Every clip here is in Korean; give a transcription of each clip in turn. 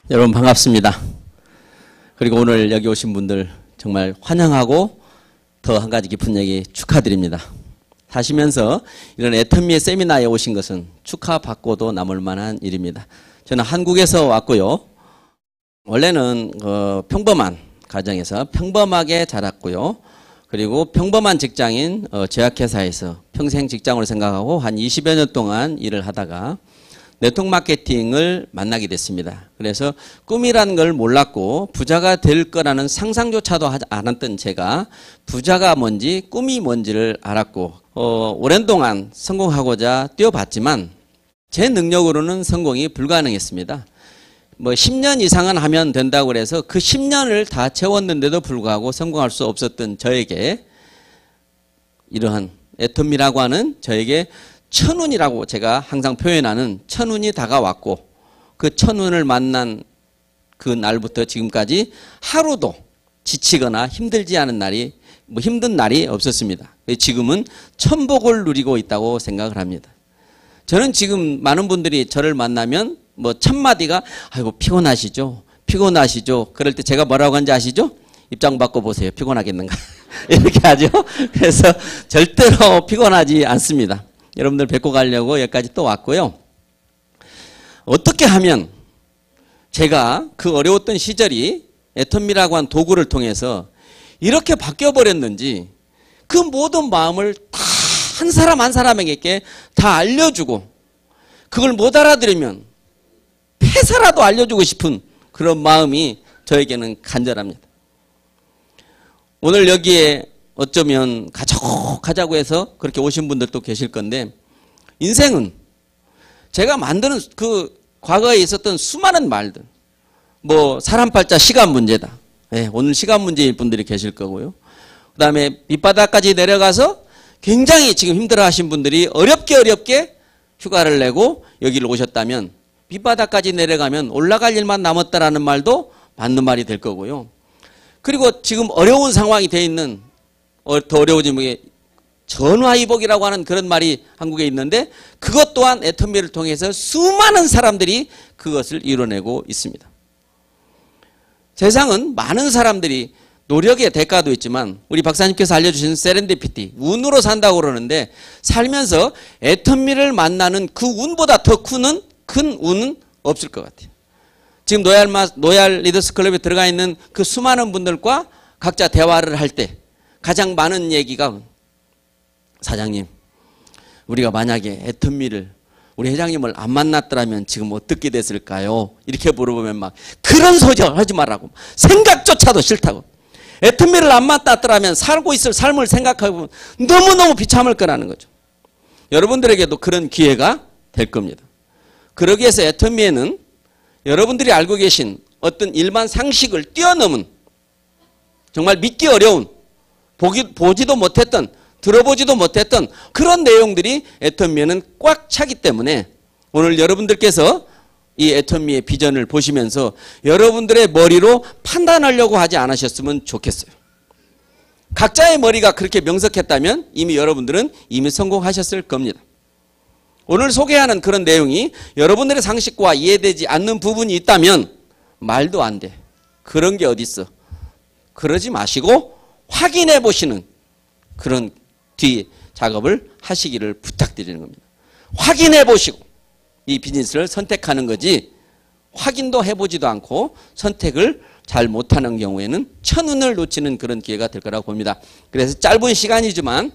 여러분 반갑습니다. 그리고 오늘 여기 오신 분들 정말 환영하고 더 한 가지 깊은 얘기 축하드립니다. 사시면서 이런 애터미의 세미나에 오신 것은 축하받고도 남을 만한 일입니다. 저는 한국에서 왔고요. 원래는 평범한 가정에서 평범하게 자랐고요. 그리고 평범한 직장인 제약회사에서 평생 직장으로 생각하고 한 20여 년 동안 일을 하다가 네트워크 마케팅을 만나게 됐습니다. 그래서 꿈이라는 걸 몰랐고 부자가 될 거라는 상상조차도 하지 않았던 제가 부자가 뭔지 꿈이 뭔지를 알았고 오랜 동안 성공하고자 뛰어봤지만 제 능력으로는 성공이 불가능했습니다. 10년 이상은 하면 된다고 그래서 그 10년을 다 채웠는데도 불구하고 성공할 수 없었던 저에게 이러한 애터미라고 하는 저에게 천운이라고 제가 항상 표현하는 천운이 다가왔고 그 천운을 만난 그 날부터 지금까지 하루도 지치거나 힘들지 않은 날이 힘든 날이 없었습니다. 지금은 천복을 누리고 있다고 생각을 합니다. 저는 지금 많은 분들이 저를 만나면 첫마디가 아이고 피곤하시죠? 피곤하시죠? 그럴 때 제가 뭐라고 하는지 아시죠? 입장 바꿔보세요. 피곤하겠는가? 이렇게 하죠. 그래서 절대로 피곤하지 않습니다. 여러분들 뵙고 가려고 여기까지 또 왔고요. 어떻게 하면 제가 그 어려웠던 시절이 애터미라고 한 도구를 통해서 이렇게 바뀌어버렸는지 그 모든 마음을 다 한 사람 한 사람에게 다 알려주고 그걸 못 알아들으면 폐사라도 알려주고 싶은 그런 마음이 저에게는 간절합니다. 오늘 여기에 어쩌면 가자고 해서 그렇게 오신 분들도 계실 건데 인생은 제가 만드는 그 과거에 있었던 수많은 말들 사람 팔자 시간 문제다. 네, 오늘 시간 문제일 분들이 계실 거고요. 그 다음에 밑바닥까지 내려가서 굉장히 지금 힘들어 하신 분들이 어렵게 휴가를 내고 여기를 오셨다면 밑바닥까지 내려가면 올라갈 일만 남았다라는 말도 맞는 말이 될 거고요. 그리고 지금 어려운 상황이 돼 있는 더 어려워지는 게 전화위복이라고 하는 그런 말이 한국에 있는데 그것 또한 애터미를 통해서 수많은 사람들이 그것을 이뤄내고 있습니다. 세상은 많은 사람들이 노력의 대가도 있지만 우리 박사님께서 알려주신 세렌디피티, 운으로 산다고 그러는데 살면서 애터미를 만나는 그 운보다 더 큰 운은 없을 것 같아요. 지금 노얄 리더스 클럽에 들어가 있는 그 수많은 분들과 각자 대화를 할 때 가장 많은 얘기가 사장님 우리가 만약에 애터미를 우리 회장님을 안 만났더라면 지금 어떻게 됐을까요? 이렇게 물어보면 막 그런 소리 하지 말라고 생각조차도 싫다고 애터미를 안 만났더라면 살고 있을 삶을 생각하고 너무너무 비참할 거라는 거죠. 여러분들에게도 그런 기회가 될 겁니다. 그러기 위해서 애터미에는 여러분들이 알고 계신 어떤 일반 상식을 뛰어넘은 정말 믿기 어려운 보지도 못했던 들어보지도 못했던 그런 내용들이 애터미에는 꽉 차기 때문에 오늘 여러분들께서 이 애터미의 비전을 보시면서 여러분들의 머리로 판단하려고 하지 않으셨으면 좋겠어요. 각자의 머리가 그렇게 명석했다면 이미 여러분들은 이미 성공하셨을 겁니다. 오늘 소개하는 그런 내용이 여러분들의 상식과 이해되지 않는 부분이 있다면 말도 안 돼. 그런 게 어디 있어. 그러지 마시고 확인해 보시는 그런 뒤 작업을 하시기를 부탁드리는 겁니다. 확인해 보시고 이 비즈니스를 선택하는 거지 확인도 해보지도 않고 선택을 잘 못하는 경우에는 천운을 놓치는 그런 기회가 될 거라고 봅니다. 그래서 짧은 시간이지만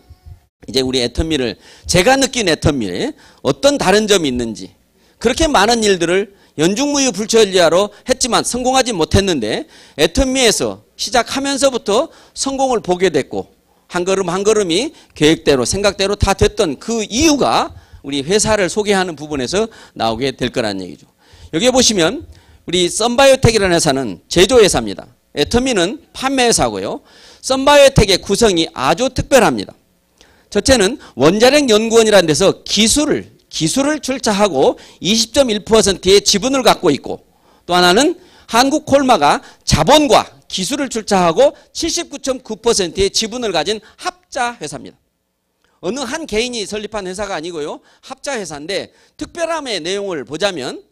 이제 우리 애터미를 제가 느낀 애터미에 어떤 다른 점이 있는지 그렇게 많은 일들을 연중무휴 불철주야로 했지만 성공하지 못했는데 애터미에서 시작하면서부터 성공을 보게 됐고 한 걸음 한 걸음이 계획대로 생각대로 다 됐던 그 이유가 우리 회사를 소개하는 부분에서 나오게 될 거라는 얘기죠. 여기 보시면 우리 썬바이오텍이라는 회사는 제조회사입니다. 애터미는 판매회사고요. 썬바이오텍의 구성이 아주 특별합니다. 첫째는 원자력 연구원이라는 데서 기술을 출자하고 20.1%의 지분을 갖고 있고 또 하나는 한국콜마가 자본과 기술을 출자하고 79.9%의 지분을 가진 합자 회사입니다. 어느 한 개인이 설립한 회사가 아니고요. 합자 회사인데 특별함의 내용을 보자면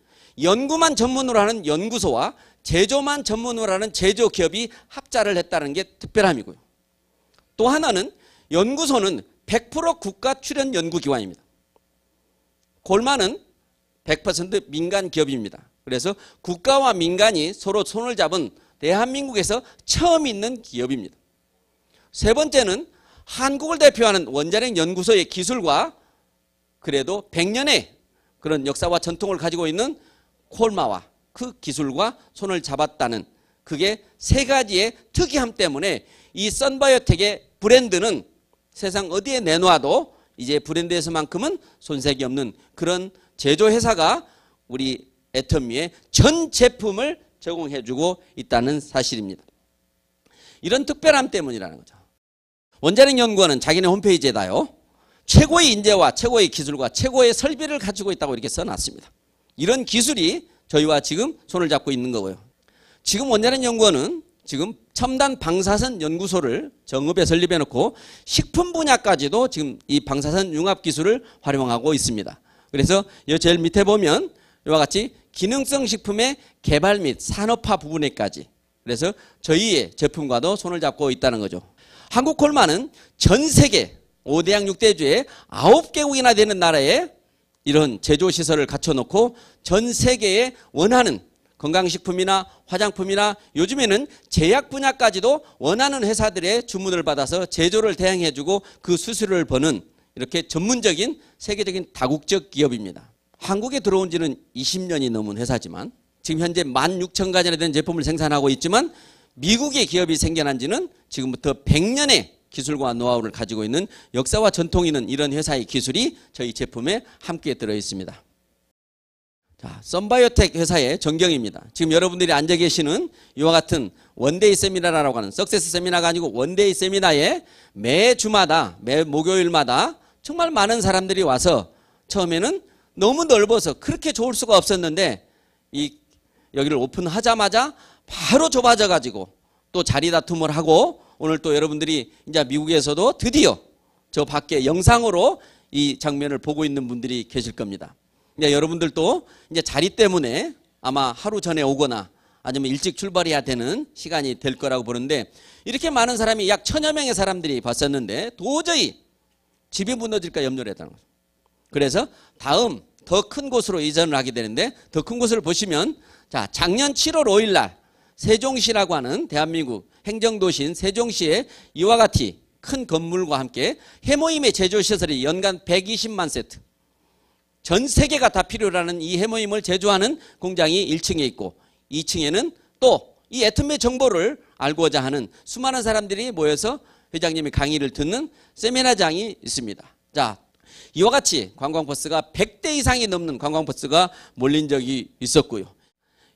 연구만 전문으로 하는 연구소와 제조만 전문으로 하는 제조기업이 합자를 했다는 게 특별함이고요. 또 하나는 연구소는 100% 국가 출연 연구기관입니다. 콜마는 100% 민간 기업입니다. 그래서 국가와 민간이 서로 손을 잡은 대한민국에서 처음 있는 기업입니다. 세 번째는 한국을 대표하는 원자력 연구소의 기술과 그래도 100년의 그런 역사와 전통을 가지고 있는 콜마와 그 기술과 손을 잡았다는 그게 세 가지의 특이함 때문에 이 선바이오텍의 브랜드는 세상 어디에 내놓아도 이제 브랜드에서만큼은 손색이 없는 그런 제조회사가 우리 애터미의 전 제품을 제공해주고 있다는 사실입니다. 이런 특별함 때문이라는 거죠. 원자력 연구원은 자기네 홈페이지에다요, 최고의 인재와 최고의 기술과 최고의 설비를 가지고 있다고 이렇게 써놨습니다. 이런 기술이 저희와 지금 손을 잡고 있는 거고요. 지금 원자력 연구원은 지금 첨단 방사선 연구소를 정읍에 설립해 놓고 식품 분야까지도 지금 이 방사선 융합 기술을 활용하고 있습니다. 그래서 이 제일 밑에 보면 이와 같이 기능성 식품의 개발 및 산업화 부분에까지, 그래서 저희의 제품과도 손을 잡고 있다는 거죠. 한국콜마는 전 세계 5대양 6대주의 9개국이나 되는 나라에 이런 제조시설을 갖춰놓고 전 세계에 원하는 건강식품이나 화장품이나 요즘에는 제약 분야까지도 원하는 회사들의 주문을 받아서 제조를 대행해주고 그 수수료를 버는 이렇게 전문적인 세계적인 다국적 기업입니다. 한국에 들어온 지는 20년이 넘은 회사지만 지금 현재 16,000가지나 되는 제품을 생산하고 있지만 미국의 기업이 생겨난 지는 지금부터 100년의 기술과 노하우를 가지고 있는 역사와 전통이 있는 이런 회사의 기술이 저희 제품에 함께 들어있습니다. 자, 선바이오텍 회사의 전경입니다. 지금 여러분들이 앉아 계시는 이와 같은 원데이 세미나라고 하는 석세스 세미나가 아니고 원데이 세미나에 매 주마다 매 목요일마다 정말 많은 사람들이 와서 처음에는 너무 넓어서 그렇게 좋을 수가 없었는데 여기를 오픈하자마자 바로 좁아져 가지고 또 자리 다툼을 하고 오늘 또 여러분들이 이제 미국에서도 드디어 저 밖에 영상으로 이 장면을 보고 있는 분들이 계실 겁니다. 이제 여러분들도 이제 자리 때문에 아마 하루 전에 오거나 아니면 일찍 출발해야 되는 시간이 될 거라고 보는데 이렇게 많은 사람이 약 1000여 명의 사람들이 봤었는데 도저히 집이 무너질까 염려를 했다는 거죠. 그래서 다음 더 큰 곳으로 이전을 하게 되는데 더 큰 곳을 보시면 자, 작년 7월 5일 날 세종시라고 하는 대한민국 행정도시인 세종시에 이와 같이 큰 건물과 함께 해모임의 제조시설이 연간 120만 세트, 전 세계가 다 필요로 하는 이 해모임을 제조하는 공장이 1층에 있고 2층에는 또 이 애터미의 정보를 알고자 하는 수많은 사람들이 모여서 회장님의 강의를 듣는 세미나장이 있습니다. 자, 이와 같이 관광버스가 100대 이상이 넘는 관광버스가 몰린 적이 있었고요.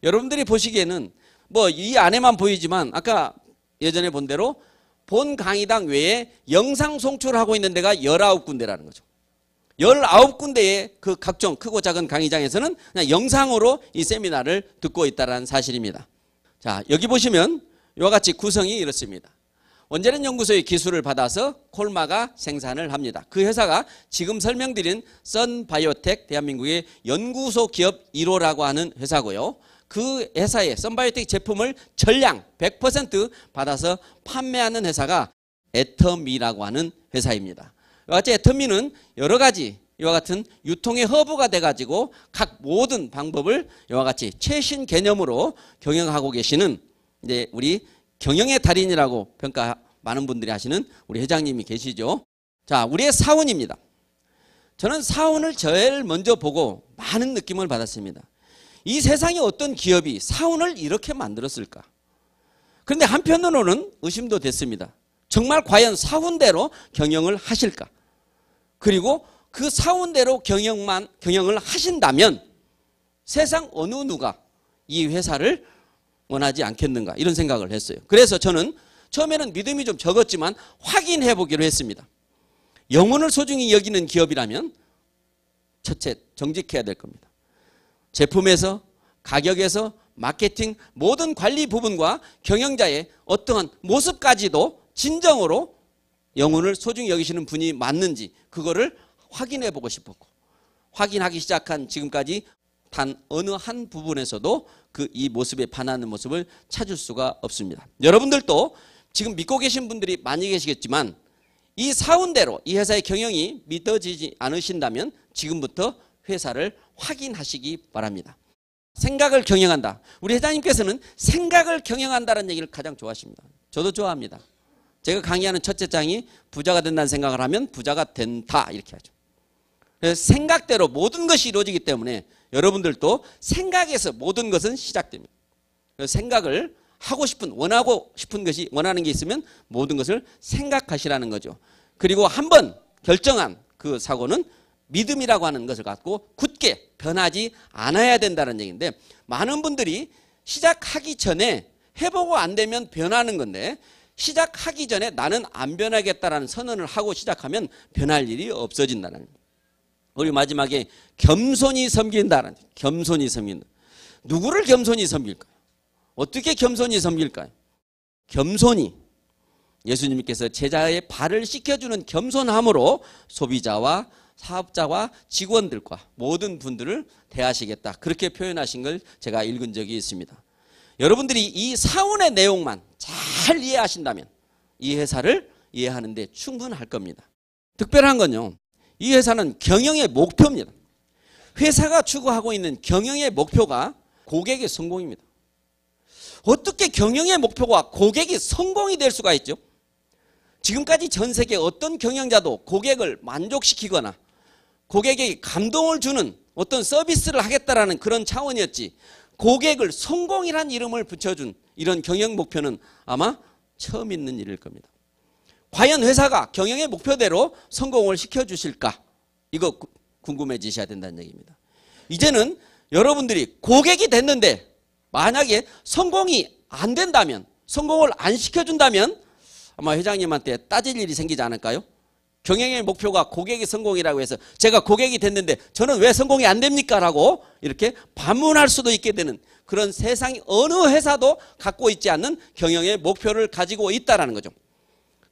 여러분들이 보시기에는 뭐 이 안에만 보이지만 아까 예전에 본 대로 본 강의당 외에 영상 송출하고 있는 데가 19군데라는 거죠. 19군데의 그 각종 크고 작은 강의장에서는 그냥 영상으로 이 세미나를 듣고 있다는 사실입니다. 자, 여기 보시면 이와 같이 구성이 이렇습니다. 원자력 연구소의 기술을 받아서 콜마가 생산을 합니다. 그 회사가 지금 설명드린 선바이오텍 대한민국의 연구소 기업 1호라고 하는 회사고요. 그 회사의 선바이오텍 제품을 전량 100% 받아서 판매하는 회사가 애터미라고 하는 회사입니다. 이와 같이 애터미는 여러 가지 이와 같은 유통의 허브가 돼가지고 각 모든 방법을 이와 같이 최신 개념으로 경영하고 계시는 이제 우리 경영의 달인이라고 평가 많은 분들이 하시는 우리 회장님이 계시죠. 자, 우리의 사원입니다. 저는 사원을 제일 먼저 보고 많은 느낌을 받았습니다. 이 세상에 어떤 기업이 사원을 이렇게 만들었을까? 그런데 한편으로는 의심도 됐습니다. 정말 과연 사원대로 경영을 하실까? 그리고 그 사원대로 경영을 하신다면 세상 어느 누가 이 회사를 원하지 않겠는가 이런 생각을 했어요. 그래서 저는 처음에는 믿음이 좀 적었지만 확인해 보기로 했습니다. 영혼을 소중히 여기는 기업이라면 첫째 정직해야 될 겁니다. 제품에서 가격에서 마케팅 모든 관리 부분과 경영자의 어떠한 모습까지도 진정으로 영혼을 소중히 여기시는 분이 맞는지 그거를 확인해 보고 싶었고 확인하기 시작한 지금까지 단 어느 한 부분에서도 이 모습에 반하는 모습을 찾을 수가 없습니다. 여러분들도 지금 믿고 계신 분들이 많이 계시겠지만 이 사운대로 이 회사의 경영이 믿어지지 않으신다면 지금부터 회사를 확인하시기 바랍니다. 생각을 경영한다. 우리 회장님께서는 생각을 경영한다는 얘기를 가장 좋아하십니다. 저도 좋아합니다. 제가 강의하는 첫째 장이 부자가 된다는 생각을 하면 부자가 된다 이렇게 하죠. 그래서 생각대로 모든 것이 이루어지기 때문에 여러분들도 생각에서 모든 것은 시작됩니다. 그래서 생각을 하고 싶은 원하고 싶은 것이 원하는 게 있으면 모든 것을 생각하시라는 거죠. 그리고 한번 결정한 그 사고는 믿음이라고 하는 것을 갖고 굳게 변하지 않아야 된다는 얘기인데 많은 분들이 시작하기 전에 해보고 안 되면 변하는 건데 시작하기 전에 나는 안 변하겠다라는 선언을 하고 시작하면 변할 일이 없어진다는 거예요. 우리 마지막에 겸손히 섬긴다는 거예요. 겸손히 섬긴다. 누구를 겸손히 섬길까요? 어떻게 겸손히 섬길까요? 겸손히 예수님께서 제자의 발을 씻겨주는 겸손함으로 소비자와 사업자와 직원들과 모든 분들을 대하시겠다. 그렇게 표현하신 걸 제가 읽은 적이 있습니다. 여러분들이 이 사원의 내용만 잘 이해하신다면 이 회사를 이해하는데 충분할 겁니다. 특별한 건요. 이 회사는 경영의 목표입니다. 회사가 추구하고 있는 경영의 목표가 고객의 성공입니다. 어떻게 경영의 목표가 고객이 성공이 될 수가 있죠? 지금까지 전 세계 어떤 경영자도 고객을 만족시키거나 고객에게 감동을 주는 어떤 서비스를 하겠다라는 그런 차원이었지 고객을 성공이란 이름을 붙여준 이런 경영 목표는 아마 처음 있는 일일 겁니다. 과연 회사가 경영의 목표대로 성공을 시켜주실까? 이거 궁금해지셔야 된다는 얘기입니다. 이제는 여러분들이 고객이 됐는데 만약에 성공이 안 된다면 성공을 안 시켜준다면 아마 회장님한테 따질 일이 생기지 않을까요? 경영의 목표가 고객의 성공이라고 해서 제가 고객이 됐는데 저는 왜 성공이 안 됩니까? 라고 이렇게 반문할 수도 있게 되는 그런 세상이 어느 회사도 갖고 있지 않는 경영의 목표를 가지고 있다는 거죠.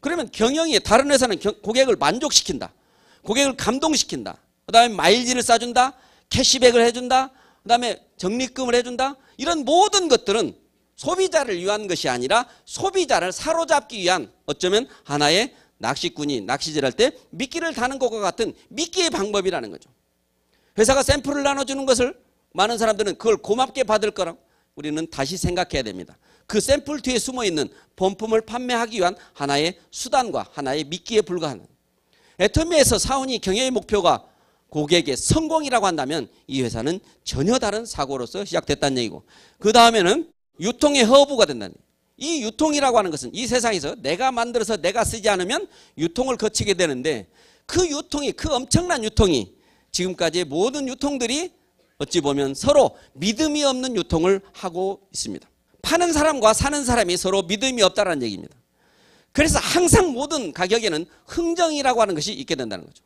그러면 경영이 다른 회사는 고객을 만족시킨다. 고객을 감동시킨다. 그 다음에 마일지를 싸준다. 캐시백을 해준다. 그 다음에 적립금을 해준다. 이런 모든 것들은 소비자를 위한 것이 아니라 소비자를 사로잡기 위한 어쩌면 하나의 낚시꾼이 낚시질할 때 미끼를 다는 것과 같은 미끼의 방법이라는 거죠. 회사가 샘플을 나눠주는 것을 많은 사람들은 그걸 고맙게 받을 거라고 우리는 다시 생각해야 됩니다. 그 샘플 뒤에 숨어있는 본품을 판매하기 위한 하나의 수단과 하나의 미끼에 불과한 애터미에서 사원이 경영의 목표가 고객의 성공이라고 한다면 이 회사는 전혀 다른 사고로서 시작됐다는 얘기고 그 다음에는 유통의 허브가 된다는 얘기예요. 이 유통이라고 하는 것은 이 세상에서 내가 만들어서 내가 쓰지 않으면 유통을 거치게 되는데 그 유통이 그 엄청난 유통이 지금까지의 모든 유통들이 어찌 보면 서로 믿음이 없는 유통을 하고 있습니다. 파는 사람과 사는 사람이 서로 믿음이 없다는 얘기입니다. 그래서 항상 모든 가격에는 흥정이라고 하는 것이 있게 된다는 거죠.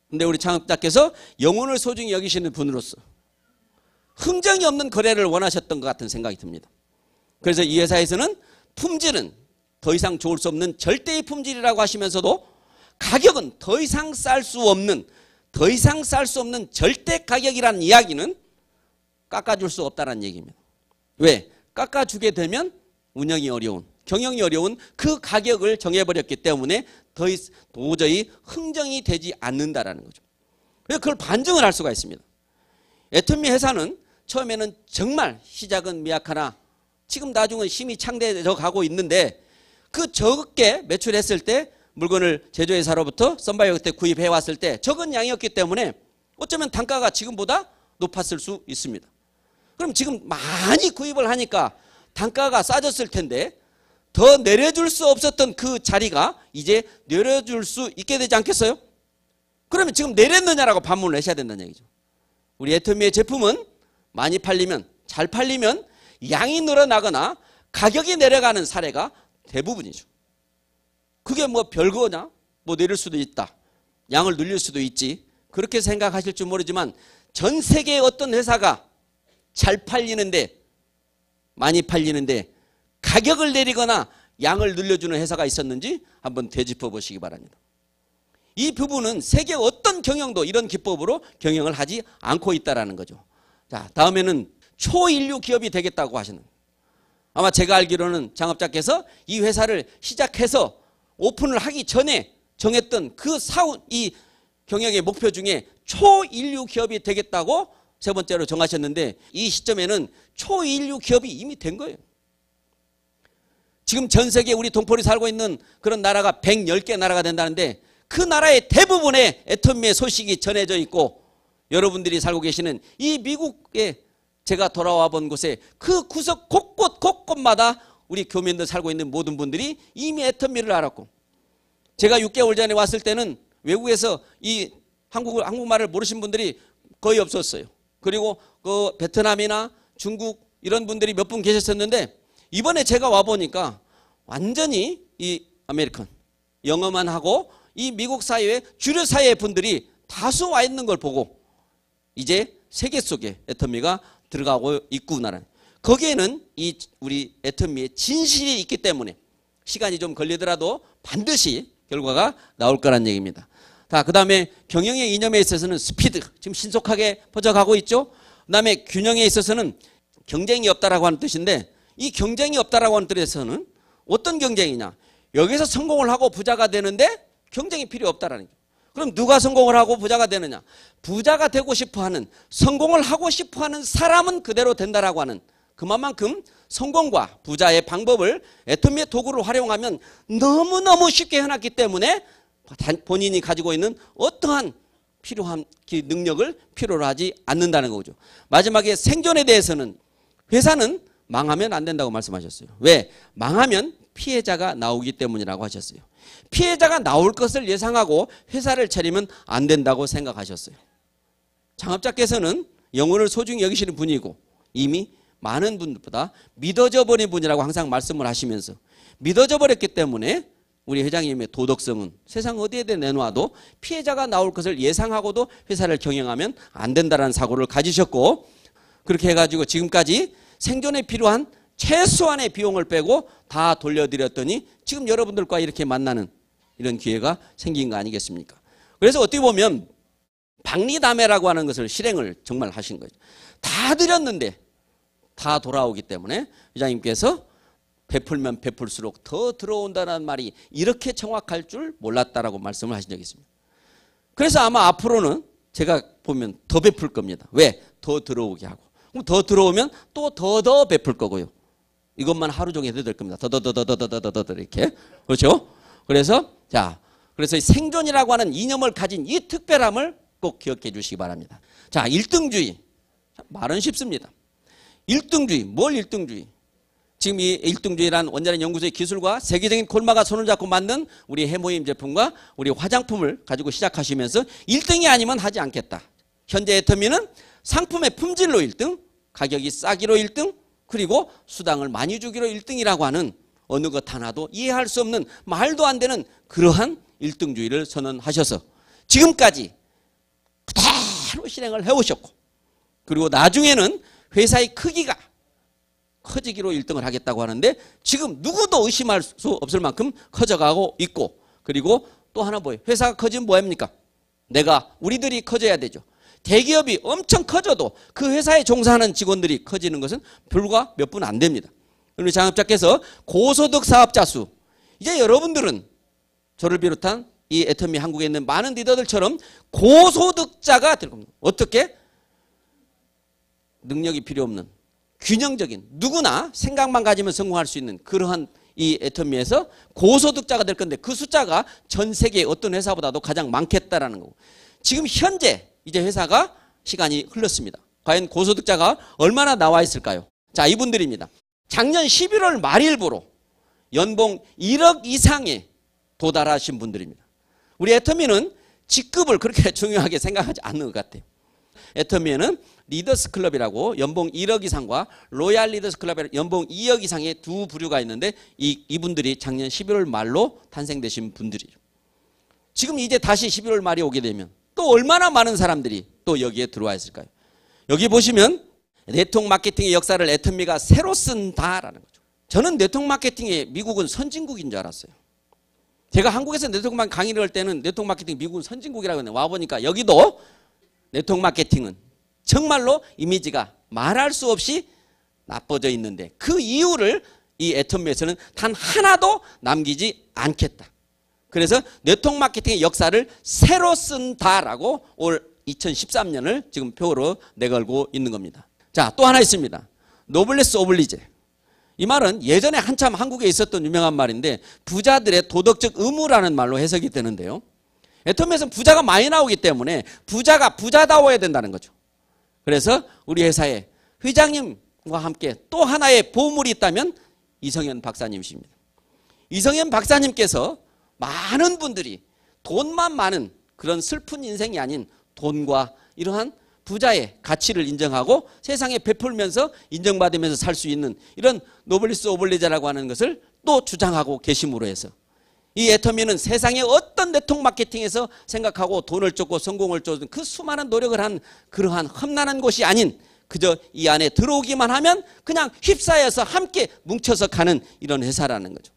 근데 우리 창업자께서 영혼을 소중히 여기시는 분으로서 흥정이 없는 거래를 원하셨던 것 같은 생각이 듭니다. 그래서 이 회사에서는 품질은 더 이상 좋을 수 없는 절대의 품질이라고 하시면서도 가격은 더 이상 쌀 수 없는 절대 가격이라는 이야기는 깎아줄 수 없다는 얘기입니다. 왜? 깎아주게 되면 운영이 어려운 경영이 어려운 그 가격을 정해버렸기 때문에 도저히 흥정이 되지 않는다라는 거죠. 그래서 그걸 반증을 할 수가 있습니다. 애터미 회사는 처음에는 정말 시작은 미약하나 지금 나중은 힘이 창대해져 가고 있는데 그 적게 매출했을 때 물건을 제조회사로부터 썬바이오 그때 구입해 왔을 때 적은 양이었기 때문에 어쩌면 단가가 지금보다 높았을 수 있습니다. 그럼 지금 많이 구입을 하니까 단가가 싸졌을 텐데 더 내려줄 수 없었던 그 자리가 이제 내려줄 수 있게 되지 않겠어요? 그러면 지금 내렸느냐라고 반문을 하셔야 된다는 얘기죠. 우리 애터미의 제품은 많이 팔리면 잘 팔리면 양이 늘어나거나 가격이 내려가는 사례가 대부분이죠. 그게 뭐 별거냐? 뭐 내릴 수도 있다. 양을 늘릴 수도 있지. 그렇게 생각하실 줄 모르지만 전 세계의 어떤 회사가 잘 팔리는데 많이 팔리는데 가격을 내리거나 양을 늘려주는 회사가 있었는지 한번 되짚어 보시기 바랍니다. 이 부분은 세계 어떤 경영도 이런 기법으로 경영을 하지 않고 있다는 거죠. 자, 다음에는 초인류 기업이 되겠다고 하시는. 아마 제가 알기로는 창업자께서 이 회사를 시작해서 오픈을 하기 전에 정했던 그 이 경영의 목표 중에 초인류 기업이 되겠다고 세 번째로 정하셨는데, 이 시점에는 초인류 기업이 이미 된 거예요. 지금 전 세계 우리 동포들이 살고 있는 그런 나라가 110개 나라가 된다는데, 그 나라의 대부분의 애터미의 소식이 전해져 있고, 여러분들이 살고 계시는 이 미국에 제가 돌아와 본 곳에 그 구석 곳곳마다 우리 교민들 살고 있는 모든 분들이 이미 애터미를 알았고, 제가 6개월 전에 왔을 때는 외국에서 이 한국말을 모르신 분들이 거의 없었어요. 그리고 그 베트남이나 중국 이런 분들이 몇 분 계셨었는데, 이번에 제가 와보니까 완전히 이 아메리칸 영어만 하고 이 미국 사회에 주류 사회의 분들이 다수 와 있는 걸 보고, 이제 세계 속에 애터미가 들어가고 있구나. 거기에는 이 우리 애터미의 진실이 있기 때문에 시간이 좀 걸리더라도 반드시 결과가 나올 거란 얘기입니다. 자, 그 다음에 경영의 이념에 있어서는 스피드, 지금 신속하게 퍼져가고 있죠. 그 다음에 균형에 있어서는 경쟁이 없다라고 하는 뜻인데, 이 경쟁이 없다라고 하는 뜻에서는 어떤 경쟁이냐? 여기서 성공을 하고 부자가 되는데 경쟁이 필요 없다라는 거죠. 그럼 누가 성공을 하고 부자가 되느냐? 부자가 되고 싶어하는, 성공을 하고 싶어하는 사람은 그대로 된다라고 하는, 그만큼 성공과 부자의 방법을 애터미의 도구를 활용하면 너무너무 쉽게 해놨기 때문에 본인이 가지고 있는 어떠한 필요한 능력을 필요로 하지 않는다는 거죠. 마지막에 생존에 대해서는 회사는 망하면 안 된다고 말씀하셨어요. 왜? 망하면 피해자가 나오기 때문이라고 하셨어요. 피해자가 나올 것을 예상하고 회사를 차리면 안 된다고 생각하셨어요. 창업자께서는 영혼을 소중히 여기시는 분이고, 이미 많은 분들보다 믿어져 버린 분이라고 항상 말씀을 하시면서, 믿어져 버렸기 때문에 우리 회장님의 도덕성은 세상 어디에다 내놓아도 피해자가 나올 것을 예상하고도 회사를 경영하면 안 된다는 사고를 가지셨고, 그렇게 해가지고 지금까지 생존에 필요한 최소한의 비용을 빼고 다 돌려드렸더니 지금 여러분들과 이렇게 만나는 이런 기회가 생긴 거 아니겠습니까? 그래서 어떻게 보면 박리담회라고 하는 것을 실행을 정말 하신 거죠. 다 드렸는데 다 돌아오기 때문에 회장님께서 베풀면 베풀수록 더 들어온다는 말이 이렇게 정확할 줄 몰랐다라고 말씀을 하신 적이 있습니다. 그래서 아마 앞으로는 제가 보면 더 베풀 겁니다. 왜? 더 들어오게 하고. 그럼 더 들어오면 또 더 베풀 거고요. 이것만 하루 종일 해도 될 겁니다. 더 이렇게. 그렇죠? 그래서 그래서 이 생존이라고 하는 이념을 가진 이 특별함을 꼭 기억해 주시기 바랍니다. 자, 1등주의. 말은 쉽습니다. 1등주의. 뭘 1등주의? 지금 이 1등주의란 원자력 연구소의 기술과 세계적인 콜마가 손을 잡고 만든 우리 해모임 제품과 우리 화장품을 가지고 시작하시면서 1등이 아니면 하지 않겠다. 현재 애터미는 상품의 품질로 1등, 가격이 싸기로 1등, 그리고 수당을 많이 주기로 1등이라고 하는 어느 것 하나도 이해할 수 없는 말도 안 되는 그러한 1등주의를 선언하셔서 지금까지 그대로 실행을 해오셨고, 그리고 나중에는 회사의 크기가 커지기로 1등을 하겠다고 하는데 지금 누구도 의심할 수 없을 만큼 커져가고 있고, 그리고 또 하나 뭐예요? 회사가 커지면 뭐합니까? 우리들이 커져야 되죠. 대기업이 엄청 커져도 그 회사에 종사하는 직원들이 커지는 것은 불과 몇 분 안 됩니다. 우리 창업자께서 고소득 사업자 수, 이제 여러분들은 저를 비롯한 이 애터미 한국에 있는 많은 리더들처럼 고소득자가 될 겁니다. 어떻게? 능력이 필요 없는 균형적인, 누구나 생각만 가지면 성공할 수 있는 그러한 이 애터미에서 고소득자가 될 건데, 그 숫자가 전 세계 어떤 회사보다도 가장 많겠다라는 거고, 지금 현재 이제 회사가 시간이 흘렀습니다. 과연 고소득자가 얼마나 나와 있을까요? 자, 이분들입니다. 작년 11월 말일부로 연봉 1억 이상에 도달하신 분들입니다. 우리 애터미는 직급을 그렇게 중요하게 생각하지 않는 것 같아요. 애터미에는 리더스 클럽이라고 연봉 1억 이상과 로얄 리더스 클럽이라고 연봉 2억 이상의 두 부류가 있는데, 이분들이 작년 11월 말로 탄생되신 분들이에요. 지금 이제 다시 11월 말이 오게 되면 또 얼마나 많은 사람들이 또 여기에 들어와 있을까요? 여기 보시면 네트워크 마케팅의 역사를 애터미가 새로 쓴다라는 거죠. 저는 네트워크 마케팅에 미국은 선진국인 줄 알았어요. 제가 한국에서 네트워크 마케팅 강의를 할 때는 네트워크 마케팅 미국은 선진국이라고 했는데, 와보니까 여기도 네트워크 마케팅은 정말로 이미지가 말할 수 없이 나빠져 있는데 그 이유를 이 애터미에서는 단 하나도 남기지 않겠다. 그래서 네트워크 마케팅의 역사를 새로 쓴다라고 올 2013년을 지금 표로 내걸고 있는 겁니다. 자, 또 하나 있습니다. 노블레스 오블리제. 이 말은 예전에 한참 한국에 있었던 유명한 말인데 부자들의 도덕적 의무라는 말로 해석이 되는데요. 애터미에서는 부자가 많이 나오기 때문에 부자가 부자다워야 된다는 거죠. 그래서 우리 회사에 회장님과 함께 또 하나의 보물이 있다면 이성현 박사님이십니다. 이성현 박사님께서 많은 분들이 돈만 많은 그런 슬픈 인생이 아닌 돈과 이러한 부자의 가치를 인정하고 세상에 베풀면서 인정받으면서 살 수 있는 이런 노블리스 오블리제라고 하는 것을 또 주장하고 계심으로 해서 이 애터미는 세상의 어떤 네트워크 마케팅에서 생각하고 돈을 쫓고 성공을 쫓는 그 수많은 노력을 한 그러한 험난한 곳이 아닌 그저 이 안에 들어오기만 하면 그냥 휩싸여서 함께 뭉쳐서 가는 이런 회사라는 거죠.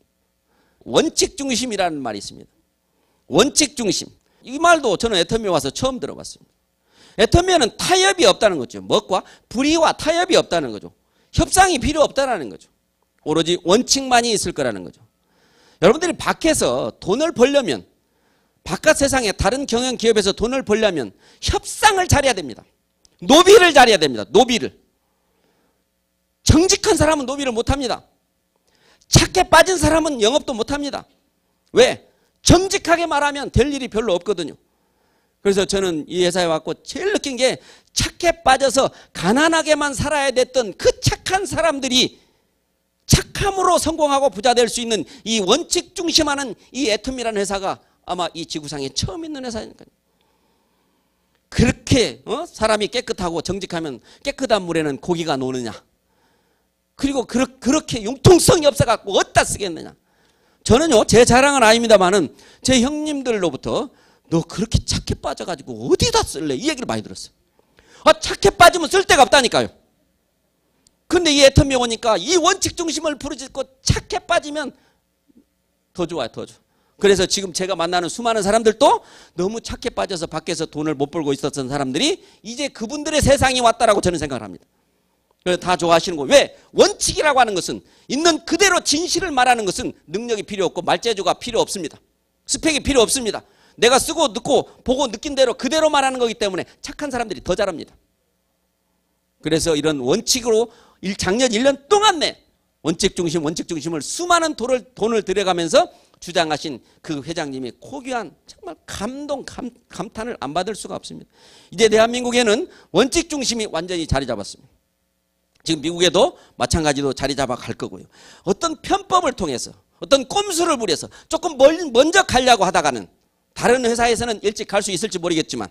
원칙 중심이라는 말이 있습니다. 원칙 중심. 이 말도 저는 애터미에 와서 처음 들어봤습니다. 애터미에는 타협이 없다는 거죠. 뭐과 불의와 타협이 없다는 거죠. 협상이 필요 없다는 거죠. 오로지 원칙만이 있을 거라는 거죠. 여러분들이 밖에서 돈을 벌려면 바깥 세상에 다른 경영 기업에서 돈을 벌려면 협상을 잘해야 됩니다. 노비를 잘해야 됩니다. 노비를. 정직한 사람은 노비를 못합니다. 착해 빠진 사람은 영업도 못합니다. 왜? 정직하게 말하면 될 일이 별로 없거든요. 그래서 저는 이 회사에 왔고 제일 느낀 게 착해 빠져서 가난하게만 살아야 됐던 그 착한 사람들이 착함으로 성공하고 부자 될 수 있는 이 원칙 중심하는 이 애터미라는 회사가 아마 이 지구상에 처음 있는 회사니까요. 그렇게 사람이 깨끗하고 정직하면 깨끗한 물에는 고기가 노느냐. 그리고 그렇게 융통성이 없어갖고 어디다 쓰겠느냐. 저는요 제 자랑은 아닙니다만은 제 형님들로부터 너 그렇게 착해 빠져가지고 어디다 쓸래? 이 얘기를 많이 들었어요. 아, 착해 빠지면 쓸 데가 없다니까요. 근데 이 애터미에 오니까 이 원칙 중심을 부르짖고 착해 빠지면 더 좋아요, 더 좋아. 그래서 지금 제가 만나는 수많은 사람들도 너무 착해 빠져서 밖에서 돈을 못 벌고 있었던 사람들이 이제 그분들의 세상이 왔다라고 저는 생각을 합니다. 그래서 다 좋아하시는 거. 왜? 원칙이라고 하는 것은 있는 그대로 진실을 말하는 것은 능력이 필요 없고 말재주가 필요 없습니다. 스펙이 필요 없습니다. 내가 쓰고 듣고 보고 느낀 대로 그대로 말하는 거기 때문에 착한 사람들이 더 잘합니다. 그래서 이런 원칙으로 작년 1년 동안 원칙 중심을 수많은 돈을 들여가면서 주장하신 그 회장님이 고귀한 정말 감탄을 안 받을 수가 없습니다. 이제 대한민국에는 원칙 중심이 완전히 자리 잡았습니다. 지금 미국에도 마찬가지로 자리 잡아 갈 거고요. 어떤 편법을 통해서 어떤 꼼수를 부려서 조금 먼저 가려고 하다가는 다른 회사에서는 일찍 갈 수 있을지 모르겠지만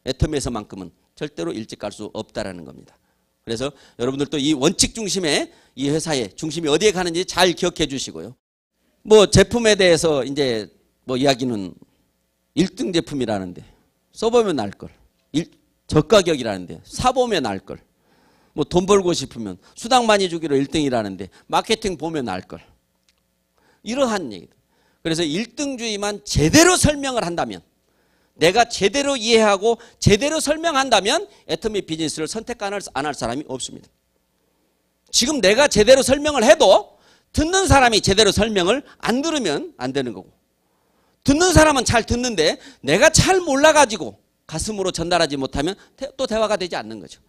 애터미에서만큼은 절대로 일찍 갈 수 없다라는 겁니다. 그래서 여러분들도 이 원칙 중심의 이 회사의 중심이 어디에 가는지 잘 기억해 주시고요. 뭐 제품에 대해서 이제 뭐 이야기는 1등 제품이라는데 써보면 알걸. 저가격이라는데 사보면 알걸. 뭐 돈 벌고 싶으면 수당 많이 주기로 1등이라는데 마케팅 보면 알걸. 이러한 얘기들. 그래서 1등주의만 제대로 설명을 한다면 내가 제대로 이해하고 제대로 설명한다면 애터미 비즈니스를 선택 안 할 사람이 없습니다. 지금 내가 제대로 설명을 해도 듣는 사람이 제대로 설명을 안 들으면 안 되는 거고 듣는 사람은 잘 듣는데 내가 잘 몰라가지고 가슴으로 전달하지 못하면 또 대화가 되지 않는 거죠.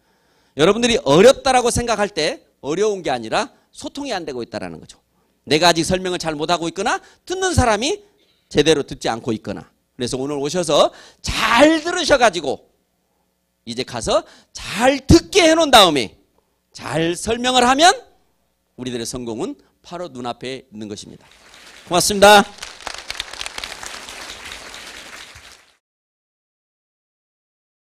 여러분들이 어렵다라고 생각할 때 어려운 게 아니라 소통이 안 되고 있다는 거죠. 내가 아직 설명을 잘 못하고 있거나 듣는 사람이 제대로 듣지 않고 있거나 그래서 오늘 오셔서 잘 들으셔가지고 이제 가서 잘 듣게 해놓은 다음에 잘 설명을 하면 우리들의 성공은 바로 눈앞에 있는 것입니다. 고맙습니다.